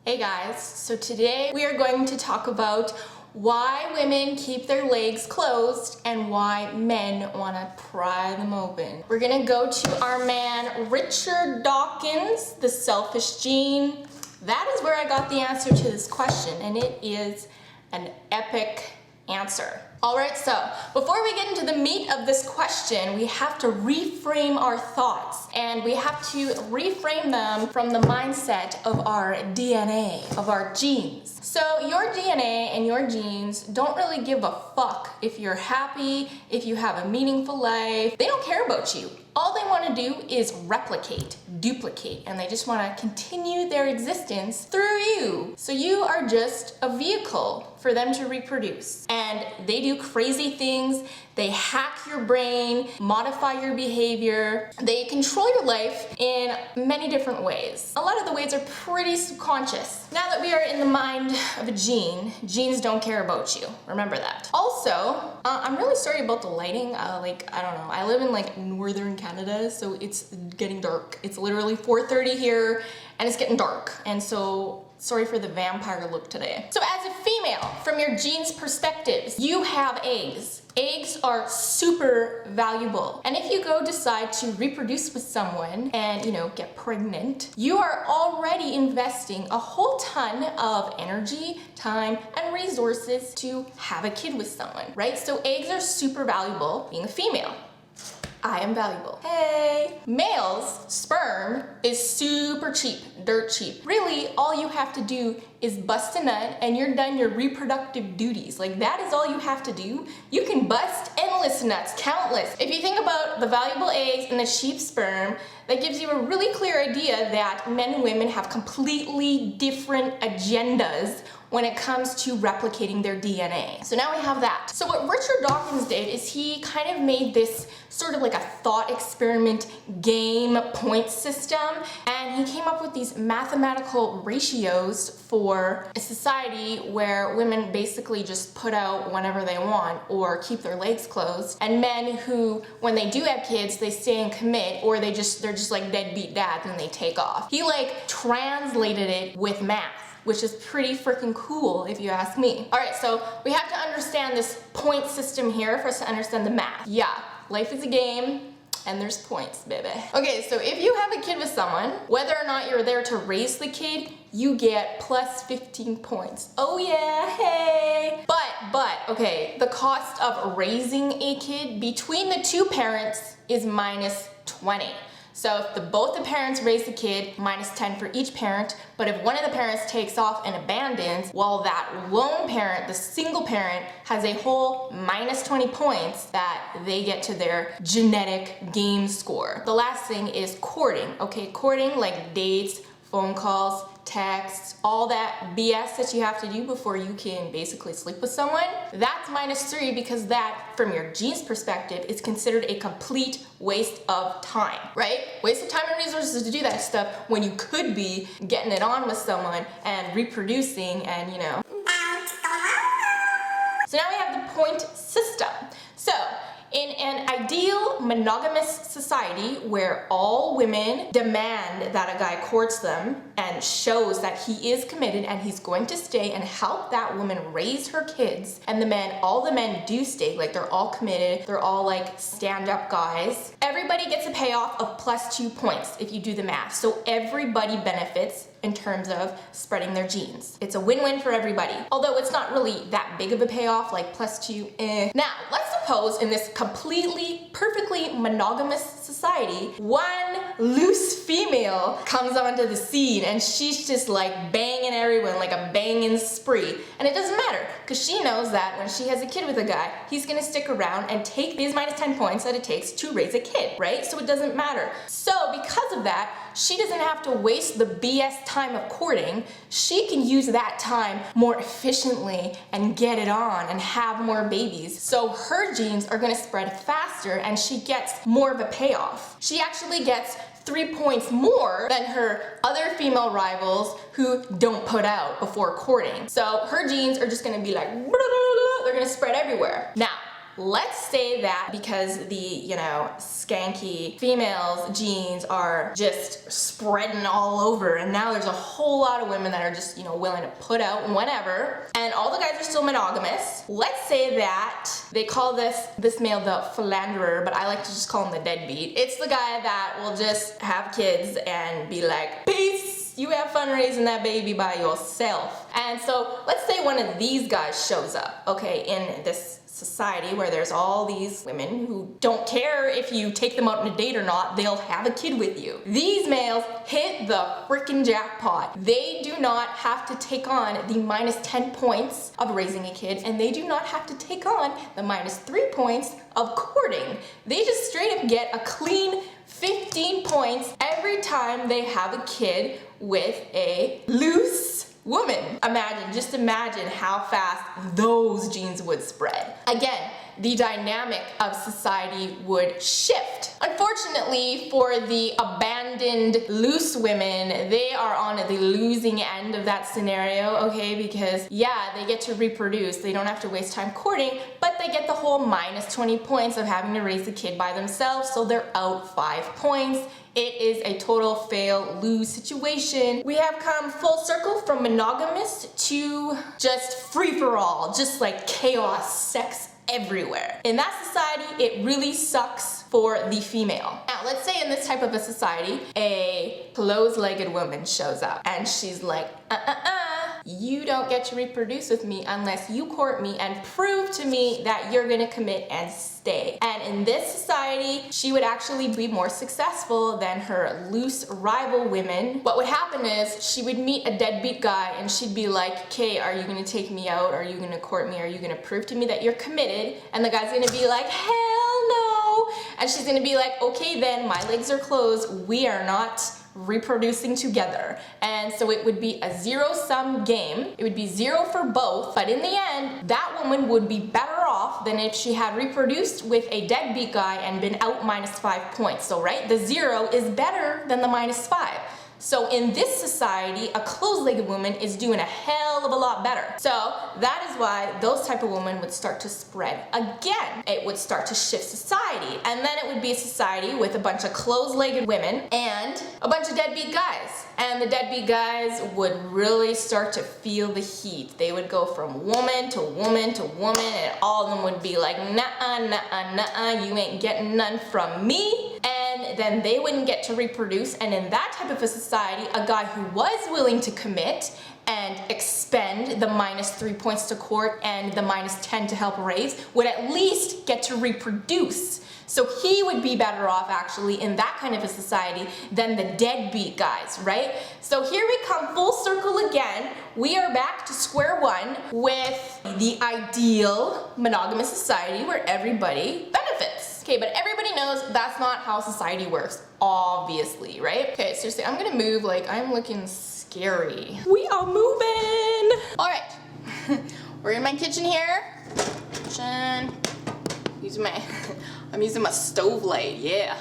Hey guys, so today we are going to talk about why women keep their legs closed and why men want to pry them open. We're gonna go to our man Richard Dawkins, the selfish gene. That is where I got the answer to this question, and it is an epic answer. Alright, so before we get into the meat of this question, we have to reframe our thoughts, and we have to reframe them from the mindset of our DNA, of our genes. So your DNA and your genes don't really give a fuck if you're happy, if you have a meaningful life. They don't care about you. All they want to do is replicate, duplicate, and they just want to continue their existence through you. So you are just a vehicle for them to reproduce. And they do crazy things. They hack your brain, modify your behavior. They control your life in many different ways. A lot of the ways are pretty subconscious. Now that we are in the mind of a gene, genes don't care about you. Remember that. Also, I'm really sorry about the lighting. I don't know. I live in northern Canada, so it's getting dark. It's literally 4:30 here, and it's getting dark. And so, sorry for the vampire look today. So as a female, from your genes perspectives, you have eggs. Eggs are super valuable. And if you decide to reproduce with someone and, get pregnant, you are already investing a whole ton of energy, time, and resources to have a kid with someone, right? So eggs are super valuable being a female. I am valuable. Hey! Males, sperm is super cheap, dirt cheap. Really, all you have to do is bust a nut and you're done your reproductive duties. That is all you have to do. You can bust endless nuts, countless. If you think about the valuable eggs and the cheap sperm, that gives you a really clear idea that men and women have completely different agendas when it comes to replicating their DNA. So now we have that. So what Richard Dawkins did is he kind of made this sort of like a thought experiment game point system, and he came up with these mathematical ratios for a society where women basically just put out whenever they want or keep their legs closed, and men who, when they do have kids, they stay and commit, or they're just like deadbeat dads and they take off. He translated it with math, which is pretty freaking cool if you ask me. All right, so we have to understand this point system here for us to understand the math. Yeah, life is a game and there's points, baby. Okay, so if you have a kid with someone, whether or not you're there to raise the kid, you get plus 15 points. Oh yeah, hey! But, okay, the cost of raising a kid between the two parents is minus 20. So if both the parents raise the kid, minus 10 for each parent, but if one of the parents takes off and abandons, well, that lone parent, the single parent, has a whole minus 20 points that they get to their genetic game score. The last thing is courting, okay? Courting, like dates, phone calls, texts, all that BS that you have to do before you can basically sleep with someone, that's minus 3 because that, from your genes perspective, is considered a complete waste of time, right? Waste of time and resources to do that stuff when you could be getting it on with someone and reproducing and, So now we have the point system. So, in an ideal monogamous society where all women demand that a guy courts them and shows that he is committed and he's going to stay and help that woman raise her kids, and all the men do stay, they're all committed, they're all stand-up guys, everybody gets a payoff of plus 2 points if you do the math. So everybody benefits in terms of spreading their genes. It's a win-win for everybody. Although it's not really that big of a payoff, plus 2, Now, let's suppose in this completely, perfectly monogamous society, one loose female comes onto the scene and she's just banging everyone like a banging spree. And it doesn't matter, because she knows that when she has a kid with a guy, he's gonna stick around and take these minus 10 points that it takes to raise a kid, right? So it doesn't matter. So because of that, she doesn't have to waste the BS time of courting. She can use that time more efficiently and get it on and have more babies. So her genes are gonna spread faster and she gets more of a payoff. She actually gets 3 points more than her other female rivals who don't put out before courting. So her genes are just gonna be they're gonna spread everywhere. Now, let's say that because the, you know, skanky females' genes are just spreading all over, and now there's a whole lot of women that are just, you know, willing to put out whenever, and all the guys are still monogamous. Let's say that they call this male the philanderer, but I like to just call him the deadbeat. It's the guy that will just have kids and be like, peace, you have fun raising that baby by yourself. And so let's say one of these guys shows up, okay, in this society where there's all these women who don't care if you take them out on a date or not, they'll have a kid with you. These males hit the freaking jackpot. They do not have to take on the minus 10 points of raising a kid, and they do not have to take on the minus 3 points of courting. They just straight up get a clean 15 points every time they have a kid with a loose woman. Just imagine how fast those genes would spread. Again, the dynamic of society would shift. Unfortunately for the abandoned loose women, they are on the losing end of that scenario, okay? Because yeah, they get to reproduce, they don't have to waste time courting, but they get the whole minus 20 points of having to raise the kid by themselves, so they're out 5 points. It is a total fail lose situation. We have come full circle from monogamous to just free for all, just like chaos, sex everywhere. In that society, it really sucks for the female. Now, let's say in this type of a society, a closed-legged woman shows up and she's like, you don't get to reproduce with me unless you court me and prove to me that you're gonna commit and stay. And in this society, she would actually be more successful than her loose rival women. What would happen is she would meet a deadbeat guy and she'd be like, okay, are you gonna take me out? Are you gonna court me? Are you gonna prove to me that you're committed? And the guy's gonna be like, hell no. And she's gonna be like, okay then, my legs are closed, we are not reproducing together. And so it would be a zero-sum game. It would be zero for both, but in the end, that woman would be better off than if she had reproduced with a deadbeat guy and been out minus 5 points. So right, the 0 is better than the minus 5. So in this society, a closed-legged woman is doing a hell of a lot better. So that is why those type of women would start to spread again. It would start to shift society. And then it would be a society with a bunch of closed-legged women and a bunch of deadbeat guys. And the deadbeat guys would really start to feel the heat. They would go from woman to woman to woman, and all of them would be like, nuh-uh, nuh-uh, nuh-uh, you ain't getting none from me. And then they wouldn't get to reproduce. And in that type of a society, a guy who was willing to commit and expend the minus 3 points to court and the minus 10 to help raise would at least get to reproduce. So he would be better off actually in that kind of a society than the deadbeat guys, right? So here we come full circle again. We are back to square one with the ideal monogamous society where everybody benefits. Okay, but everybody knows that's not how society works, obviously, right? Okay, seriously, I'm gonna move like I'm looking scary. We are moving! All right, we're in my kitchen here. Kitchen. I'm using my stove light, yeah.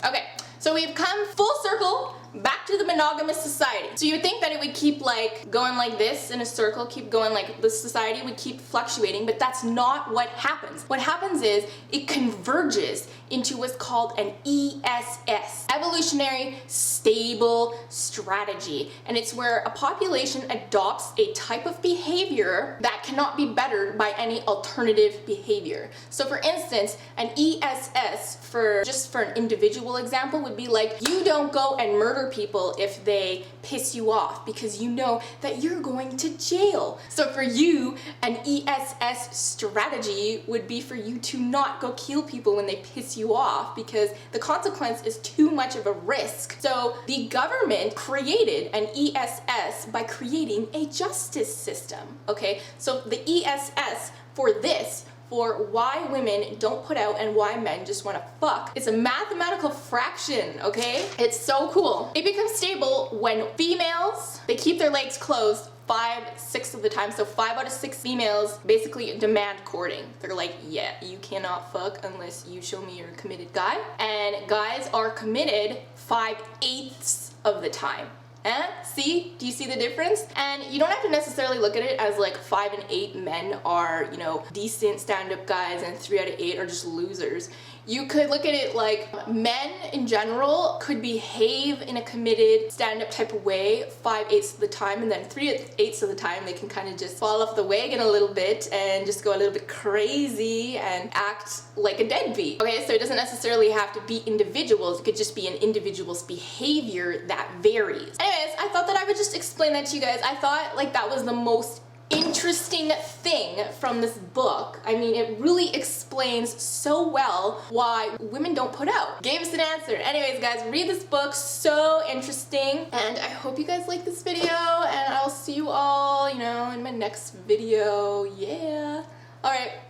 Okay, so we've come full circle back to the monogamous society. So you would think that it would keep like going like this in a circle, keep going like the society would keep fluctuating, but that's not what happens. What happens is it converges into what's called an ESS, evolutionary stable strategy. And it's where a population adopts a type of behavior that cannot be bettered by any alternative behavior. So for instance, an ESS for an individual example would be like, you don't go and murder people if they piss you off because you know that you're going to jail. So for you, an ESS strategy would be for you to not go kill people when they piss you off because the consequence is too much of a risk. So the government created an ESS by creating a justice system, okay? So the ESS for this, for why women don't put out and why men just want to fuck. It's a mathematical fraction, okay? It's so cool. It becomes stable when females, they keep their legs closed 5-6 of the time. So 5 out of 6 females basically demand courting. They're like, yeah, you cannot fuck unless you show me you're a committed guy. And guys are committed 5/8 of the time. See? Do you see the difference? And you don't have to necessarily look at it as like 5 and 8 men are, you know, decent stand-up guys and 3 out of 8 are just losers. You could look at it like men in general could behave in a committed stand-up type of way 5/8 of the time, and then 3/8 of the time they can kind of just fall off the wagon a little bit and just go a little bit crazy and act like a deadbeat. Okay, so it doesn't necessarily have to be individuals, it could just be an individual's behavior that varies. Anyways, I thought that I would just explain that to you guys. I thought like that was the most interesting thing from this book. I mean, it really explains so well why women don't put out. Gave us an answer. Anyways, guys, read this book, so interesting. And I hope you guys like this video, and I'll see you all, you know, in my next video. Yeah. All right.